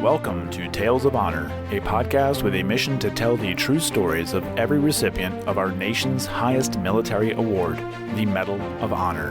Welcome to Tales of Honor, a podcast with a mission to tell the true stories of every recipient of our nation's highest military award, the Medal of Honor.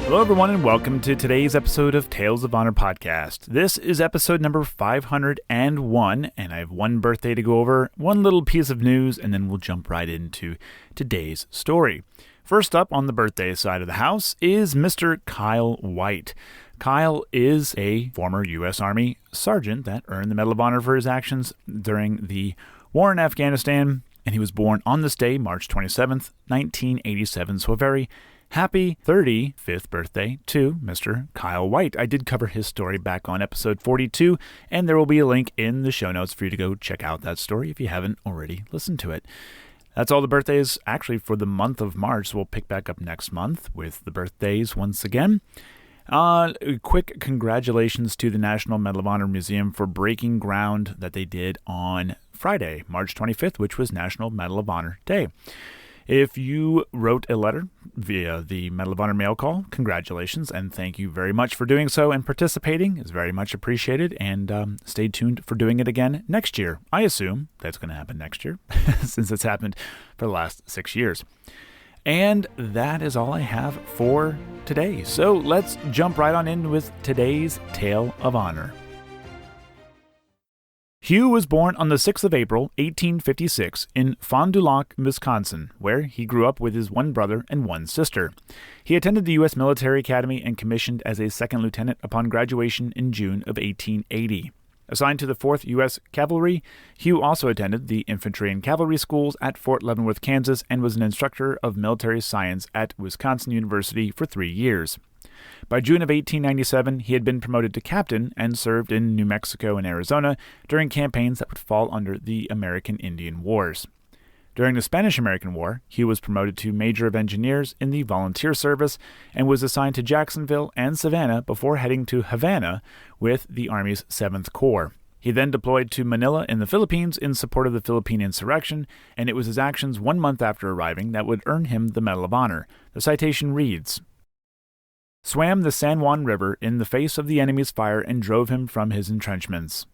Hello everyone and welcome to today's episode of Tales of Honor podcast. This is episode number 501 and I have one birthday to go over, one little piece of news, and then we'll jump right into today's story. First up on the birthday side of the house is Mr. Kyle White. Kyle is a former U.S. Army sergeant that earned the Medal of Honor for his actions during the war in Afghanistan, and he was born on this day, March 27th, 1987, so a very happy 35th birthday to Mr. Kyle White. I did cover his story back on episode 42, and there will be a link in the show notes for you to go check out that story if you haven't already listened to it. That's all the birthdays actually for the month of March, so we'll pick back up next month with the birthdays once again. Quick congratulations to the National Medal of Honor Museum for breaking ground that they did on Friday, March 25th, which was National Medal of Honor Day. If you wrote a letter via the Medal of Honor mail call, congratulations, and thank you very much for doing so and participating. It's very much appreciated, and stay tuned for doing it again next year. I assume that's going to happen next year, since it's happened for the last 6 years. And that is all I have for today. So let's jump right on in with today's Tale of Honor. Hugh was born on the 6th of April, 1856, in Fond du Lac, Wisconsin, where he grew up with his one brother and one sister. He attended the U.S. Military Academy and commissioned as a second lieutenant upon graduation in June of 1880. Assigned to the 4th U.S. Cavalry, Hugh also attended the Infantry and Cavalry Schools at Fort Leavenworth, Kansas, and was an instructor of military science at Wisconsin University for 3 years. By June of 1897, he had been promoted to captain and served in New Mexico and Arizona during campaigns that would fall under the American Indian Wars. During the Spanish-American War, Hugh was promoted to Major of Engineers in the Volunteer Service and was assigned to Jacksonville and Savannah before heading to Havana with the Army's 7th Corps. He then deployed to Manila in the Philippines in support of the Philippine insurrection, and it was his actions 1 month after arriving that would earn him the Medal of Honor. The citation reads, "Swam the San Juan River in the face of the enemy's fire and drove him from his entrenchments."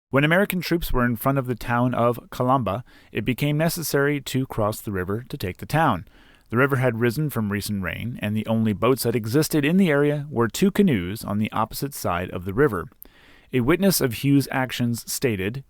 When American troops were in front of the town of Calamba, it became necessary to cross the river to take the town. The river had risen from recent rain, and the only boats that existed in the area were 2 canoes on the opposite side of the river. A witness of Hugh's actions stated,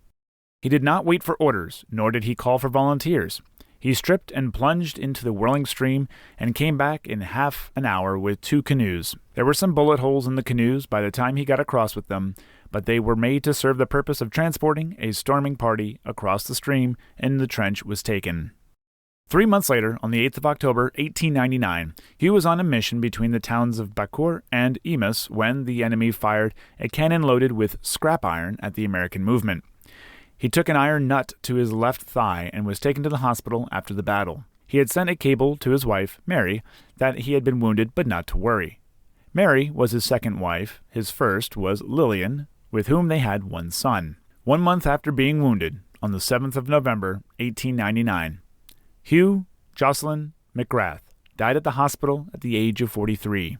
"He did not wait for orders, nor did he call for volunteers. He stripped and plunged into the whirling stream and came back in half an hour with 2 canoes. There were some bullet holes in the canoes by the time he got across with them, but they were made to serve the purpose of transporting a storming party across the stream, and the trench was taken." 3 months later, on the 8th of October, 1899, Hugh was on a mission between the towns of Bacoor and Imus when the enemy fired a cannon loaded with scrap iron at the American movement. He took an iron nut to his left thigh and was taken to the hospital after the battle. He had sent a cable to his wife, Mary, that he had been wounded but not to worry. Mary was his second wife. His first was Lillian, with whom they had 1 son. 1 month after being wounded, on the 7th of November, 1899, Hugh Jocelyn McGrath died at the hospital at the age of 43.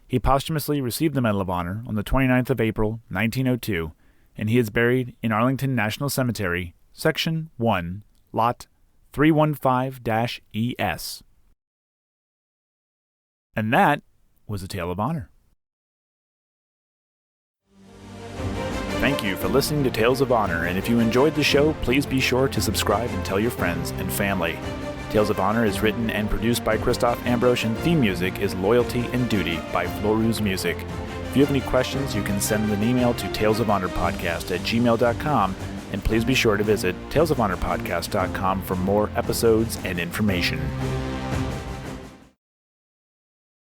He posthumously received the Medal of Honor on the 29th of April, 1902, and he is buried in Arlington National Cemetery, Section 1, Lot 315-ES. And that was a Tale of Honor. Thank you for listening to Tales of Honor, and if you enjoyed the show, please be sure to subscribe and tell your friends and family. Tales of Honor is written and produced by Christoph Ambrosch, and theme music is Loyalty and Duty by Floruz Music. If you have any questions, you can send an email to talesofhonorpodcast@gmail.com, and please be sure to visit talesofhonorpodcast.com for more episodes and information.